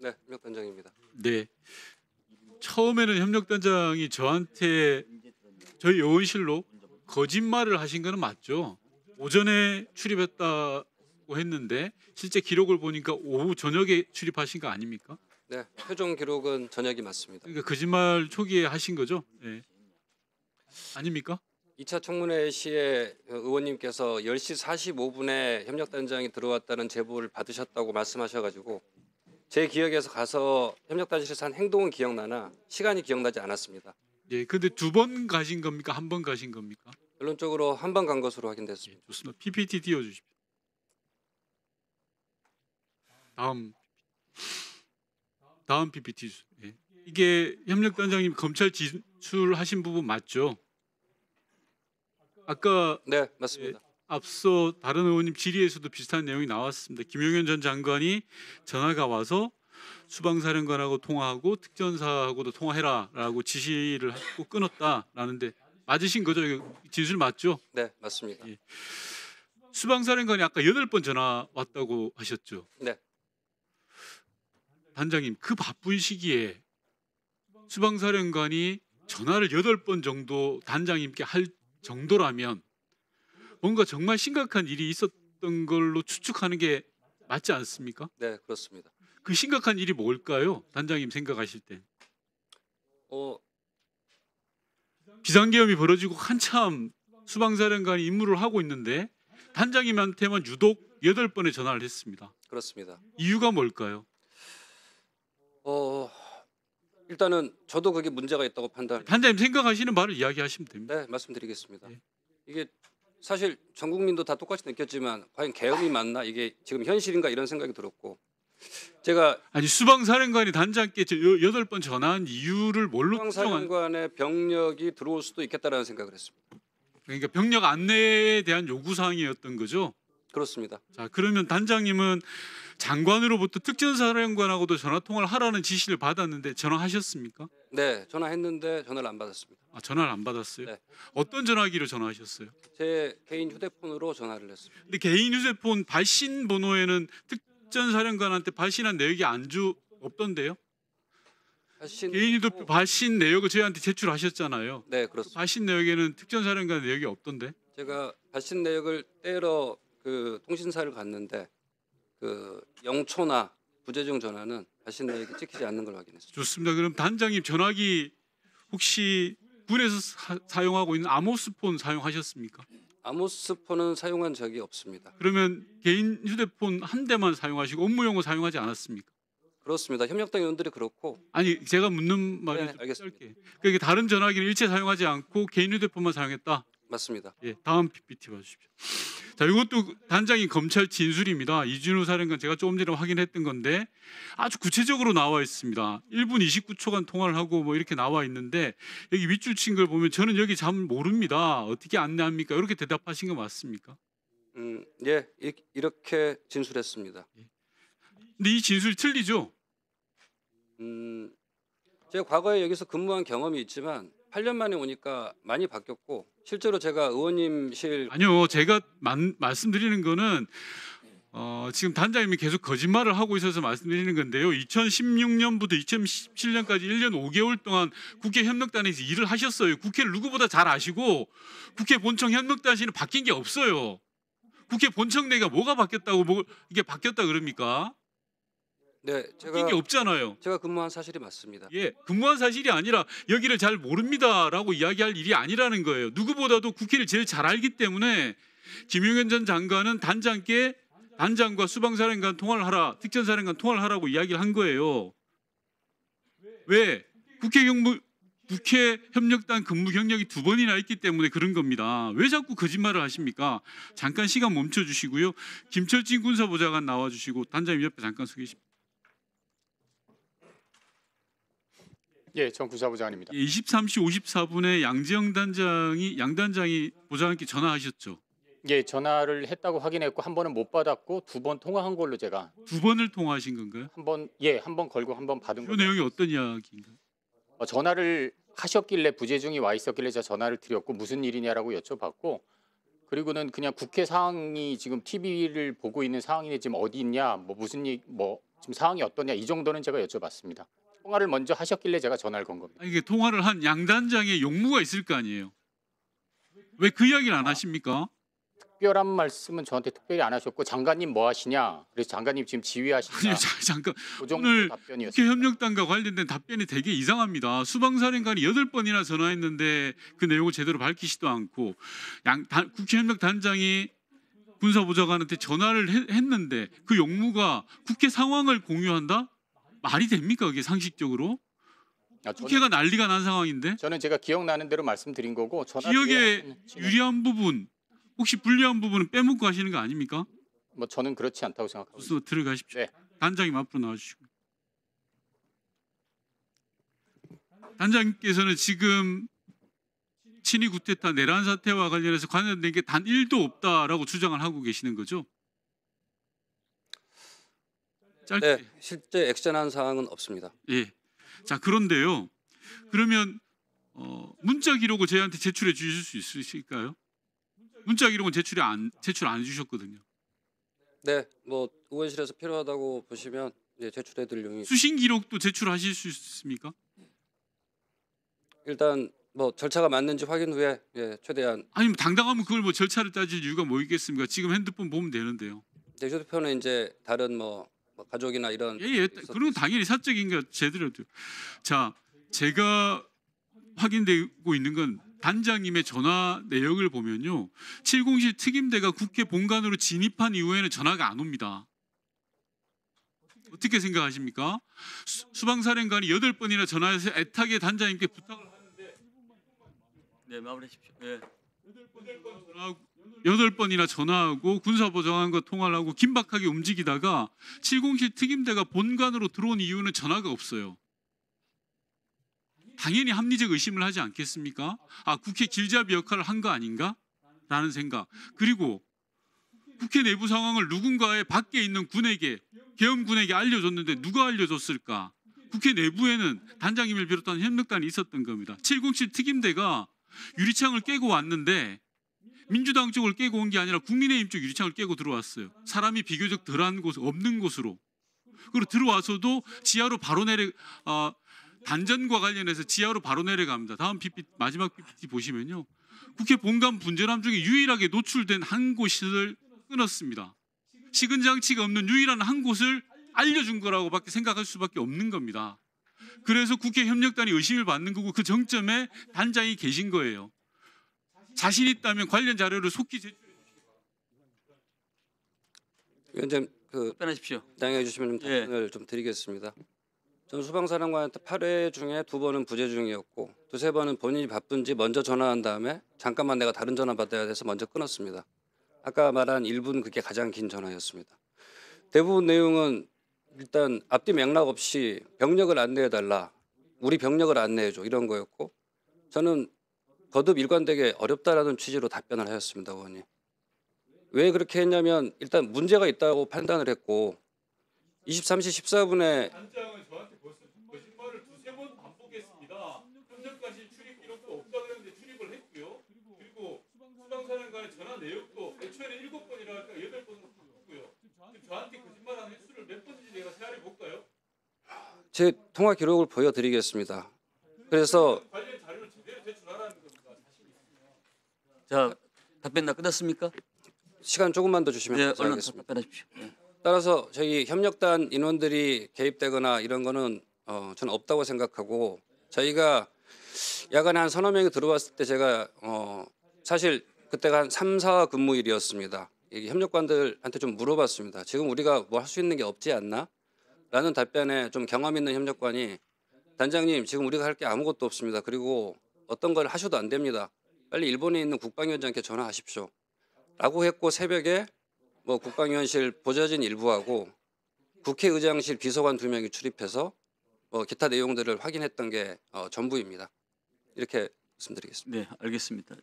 네, 협력단장입니다. 네. 처음에는 협력단장이 저한테 저희 의원실로 거짓말을 하신 거는 맞죠? 오전에 출입했다고 했는데 실제 기록을 보니까 오후 저녁에 출입하신 거 아닙니까? 네, 최종 기록은 저녁이 맞습니다. 그러니까 거짓말 초기에 하신 거죠? 네. 아닙니까? 2차 청문회 시에 의원님께서 10시 45분에 협력단장이 들어왔다는 제보를 받으셨다고 말씀하셔가지고 제 기억에서 가서 협력단실에서 한 행동은 기억나나 시간이 기억나지 않았습니다. 예. 근데 2번 가신 겁니까? 1번 가신 겁니까? 결론적으로 한 번 간 것으로 예, 확인됐습니다. 좋습니다. PPT 띄워 주십시오. 다음 PPT. 예. 이게 협력단장님 검찰 진술하신 부분 맞죠? 아까 네, 맞습니다. 앞서 다른 의원님 질의에서도 비슷한 내용이 나왔습니다. 김용현 전 장관이 전화가 와서 수방사령관하고 통화하고 특전사하고도 통화해라라고 지시를 하고 끊었다라는데 맞으신 거죠? 이거 진술 맞죠? 네, 맞습니다. 예. 수방사령관이 아까 8번 전화 왔다고 하셨죠? 네. 단장님, 그 바쁜 시기에 수방사령관이 전화를 8번 정도 단장님께 할 정도라면 뭔가 정말 심각한 일이 있었던 걸로 추측하는 게 맞지 않습니까? 네, 그렇습니다. 그 심각한 일이 뭘까요? 단장님 생각하실 때. 비상계엄이 벌어지고 한참 수방사령관이 임무를 하고 있는데 단장님한테만 유독 8번의 전화를 했습니다. 그렇습니다. 이유가 뭘까요? 일단은 저도 그게 문제가 있다고 판단. 단장님 생각하시는 바를 이야기하시면 됩니다. 네, 말씀드리겠습니다. 네. 이게 사실 전 국민도 다 똑같이 느꼈지만 과연 계엄이 맞나 이게 지금 현실인가 이런 생각이 들었고 제가 아니 수방사령관이 단장께 8번 전화한 이유를 뭘로 추정한? 수방사령관의 병력이 들어올 수도 있겠다라는 생각을 했습니다. 그러니까 병력 안내에 대한 요구 사항이었던 거죠. 그렇습니다. 자, 그러면 단장님은 장관으로부터 특전사령관하고도 전화 통화를 하라는 지시를 받았는데 전화하셨습니까? 네, 전화했는데 전화를 안 받았습니다. 아, 전화를 안 받았어요? 네. 어떤 전화기로 전화하셨어요? 제 개인 휴대폰으로 전화를 했습니다. 근데 개인 휴대폰 발신 번호에는 특전사령관한테 발신한 내역이 없던데요? 개인 휴대폰 발신 내역을 저희한테 제출하셨잖아요. 네, 그렇습니다. 발신 내역에는 특전사령관 내역이 없던데? 제가 발신 내역을 떼러 그 통신사를 갔는데 그 영초나 부재중 전화는 발신 내역이 찍히지 않는 걸 확인했습니다. 좋습니다. 그럼 단장님 전화기 혹시 군에서 사용하고 있는 아모스폰 사용하셨습니까? 아모스폰은 사용한 적이 없습니다. 그러면 개인 휴대폰 한 대만 사용하시고 업무용으로 사용하지 않았습니까? 그렇습니다. 협력당 의원들이 그렇고. 아니 제가 묻는 말이 네, 알겠습니다. 짧게. 그러니까 다른 전화기를 일체 사용하지 않고 개인 휴대폰만 사용했다. 맞습니다. 예, 다음 PPT 봐주십시오. 자, 이것도 단장님 검찰 진술입니다. 이준우 사령관 제가 조금 전에 확인했던 건데 아주 구체적으로 나와 있습니다. 1분 29초간 통화를 하고 뭐 이렇게 나와 있는데 여기 윗줄 친 걸 보면 저는 여기 잘 모릅니다. 어떻게 안내합니까? 이렇게 대답하신 거 맞습니까? 예, 이렇게 진술했습니다. 근데 이 진술이 틀리죠? 제가 과거에 여기서 근무한 경험이 있지만 8년 만에 오니까 많이 바뀌었고 실제로 제가 의원님실 아니요, 제가 말씀드리는 거는 지금 단장님이 계속 거짓말을 하고 있어서 말씀드리는 건데요. 2016년부터 2017년까지 1년 5개월 동안 국회 협력단에서 일을 하셨어요. 국회를 누구보다 잘 아시고 국회 본청 협력단실은 바뀐 게 없어요. 국회 본청 내가 뭐가 바뀌었다고 이게 바뀌었다 그럽니까? 네, 바뀐 게 없잖아요. 제가 근무한 사실이 맞습니다. 예, 근무한 사실이 아니라 여기를 잘 모릅니다라고 이야기할 일이 아니라는 거예요. 누구보다도 국회를 제일 잘 알기 때문에 김용현 전 장관은 단장께 단장과 수방사령관 통화를 하라, 특전사령관 통화를 하라고 이야기를 한 거예요. 왜? 국회 협력단 근무 경력이 2번이나 있기 때문에 그런 겁니다. 왜 자꾸 거짓말을 하십니까? 잠깐 시간 멈춰 주시고요. 김철진 군사보좌관 나와 주시고 단장님 옆에 잠깐 서 계십니다. 예, 전 군사부장입니다. 23시 54분에 양 단장이 보좌관께 전화하셨죠. 예, 전화를 했다고 확인했고 한 번은 못 받았고 2번 통화한 걸로 제가 2번을 통화하신 건가요? 한 번 걸고 한 번 받은 그 거죠. 내용이 어떤 이야기인가요? 전화를 하셨길래 부재중이 와 있었길래 제가 전화를 드렸고 무슨 일이냐라고 여쭤봤고 그리고는 그냥 국회 상황이 지금 TV를 보고 있는 상황인데 지금 어디 있냐 뭐 무슨 일 뭐 지금 상황이 어떠냐 이 정도는 제가 여쭤봤습니다. 통화를 먼저 하셨길래 제가 전화를 건 겁니다. 이게 통화를 한 양 단장의 용무가 있을 거 아니에요. 왜 그 이야기를 안 하십니까? 특별한 말씀은 저한테 특별히 안 하셨고 장관님 뭐 하시냐? 그래서 장관님 지금 지휘하시냐? 아니요, 잠깐. 그 정도 오늘 답변이었습니다. 국회 협력단과 관련된 답변이 되게 이상합니다. 수방사령관이 8번이나 전화했는데 그 내용을 제대로 밝히지도 않고 국회 협력단장이 군사보좌관한테 전화를 했는데 그 용무가 국회 상황을 공유한다? 말이 됩니까? 그게 상식적으로? 국회가 난리가 난 상황인데 저는 제가 기억나는 대로 말씀드린 거고 전화를 기억에 왜 하시는지는 유리한 부분 혹시 불리한 부분은 빼먹고 하시는 거 아닙니까? 뭐 저는 그렇지 않다고 생각합니다. 그래서 들어가십시오. 네. 단장님 앞으로 나와주시고. 단장님께서는 지금 친위 구테타 내란 사태와 관련해서 관련된 게 단 1도 없다라고 주장을 하고 계시는 거죠? 짧게. 네, 실제 액션한 사항은 없습니다. 예. 자, 그런데요. 그러면 문자 기록을 저희한테 제출해 주실 수 있으실까요? 문자 기록은 제출 안 해주셨거든요. 네, 뭐 의원실에서 필요하다고 보시면 제출해드릴 용이 수신 기록도 제출하실 수 있습니까? 일단 뭐 절차가 맞는지 확인 후에 최대한 아니면 당당하면 그걸 뭐 절차를 따질 이유가 뭐 있겠습니까? 지금 핸드폰 보면 되는데요. 휴대폰은 이제 다른 뭐 가족이나 이런 예, 그런 건 당연히 사적인 거 제대로. 자, 제가 확인되고 있는 건 단장님의 전화 내역을 보면요. 707 특임대가 국회 본관으로 진입한 이후에는 전화가 안 옵니다. 어떻게 생각하십니까? 수방사령관이 8번이나 전화해서 애타게 단장님께 부탁을 하는데 네, 마무리하십시오. 예. 8번이나 전화하고 군사보좌관과 통화를 하고 긴박하게 움직이다가 707 특임대가 본관으로 들어온 이유는 전화가 없어요. 당연히 합리적 의심을 하지 않겠습니까? 아, 국회 길잡이 역할을 한 거 아닌가? 라는 생각. 그리고 국회 내부 상황을 누군가의 밖에 있는 군에게, 계엄군에게 알려줬는데 누가 알려줬을까? 국회 내부에는 단장님을 비롯한 협력단이 있었던 겁니다. 707 특임대가 유리창을 깨고 왔는데 민주당 쪽을 깨고 온 게 아니라 국민의힘 쪽 유리창을 깨고 들어왔어요. 사람이 비교적 덜한 곳, 없는 곳으로. 그리고 들어와서도 지하로 바로 단전과 관련해서 지하로 바로 내려갑니다. 다음 PPT, 마지막 PPT 보시면요. 국회 본관 분전함 중에 유일하게 노출된 한 곳을 끊었습니다. 식은 장치가 없는 유일한 한 곳을 알려준 거라고밖에 생각할 수밖에 없는 겁니다. 그래서 국회 협력단이 의심을 받는 거고 그 정점에 단장이 계신 거예요. 자신 있다면 관련 자료를 속히 제출해 주시기 바랍니다. 위원장님 답변하십시오. 양해해 주시면 답변을 좀 드리겠습니다. 전 수방사령관한테 8회 중에 2번은 부재 중이었고 2~3번은 본인이 바쁜지 먼저 전화한 다음에 잠깐만 내가 다른 전화 받아야 돼서 먼저 끊었습니다. 아까 말한 1분 그게 가장 긴 전화였습니다. 대부분 내용은 일단 앞뒤 맥락 없이 병력을 안내해달라. 우리 병력을 안내해줘. 이런 거였고 저는 거듭 일관되게 어렵다라는 취지로 답변을 하였습니다. 의원님. 왜 그렇게 했냐면 일단 문제가 있다고 판단을 했고 23시 14분에 단장은 저한테 벌써 거짓말을 2~3번 반복했습니다. 현재까지 출입 기록도 없다 그랬는데 출입을 했고요. 그리고 수방사령관의 전화 내역도 애초에는 7번이라 할까 8번으로 바꿨고요. 지금 저한테 거짓말하는 횟수를 몇 번인지 내가 세알해 볼까요? 제 통화 기록을 보여드리겠습니다. 그래서 관련 자료를 제대로 제출하라는 겁니다. 자, 답변 다 끝났습니까? 시간 조금만 더 주시면 네, 얼른 감사하겠습니다. 답변하십시오. 예. 따라서 저희 협력단 인원들이 개입되거나 이런 거는 저는 없다고 생각하고 저희가 야간에 한 3~4명이 들어왔을 때 제가 사실 그때가 한 3, 4 근무일이었습니다. 이 협력관들한테 좀 물어봤습니다. 지금 우리가 뭐 할 수 있는 게 없지 않나? 라는 답변에 좀 경험 있는 협력관이 단장님 지금 우리가 할 게 아무것도 없습니다. 그리고 어떤 걸 하셔도 안 됩니다. 빨리 일본에 있는 국방위원장께 전화하십시오. 라고 했고 새벽에 뭐 국방위원실 보좌진 일부하고 국회의장실 비서관 2명이 출입해서 기타 내용들을 확인했던 게 전부입니다. 이렇게 말씀드리겠습니다. 네, 알겠습니다.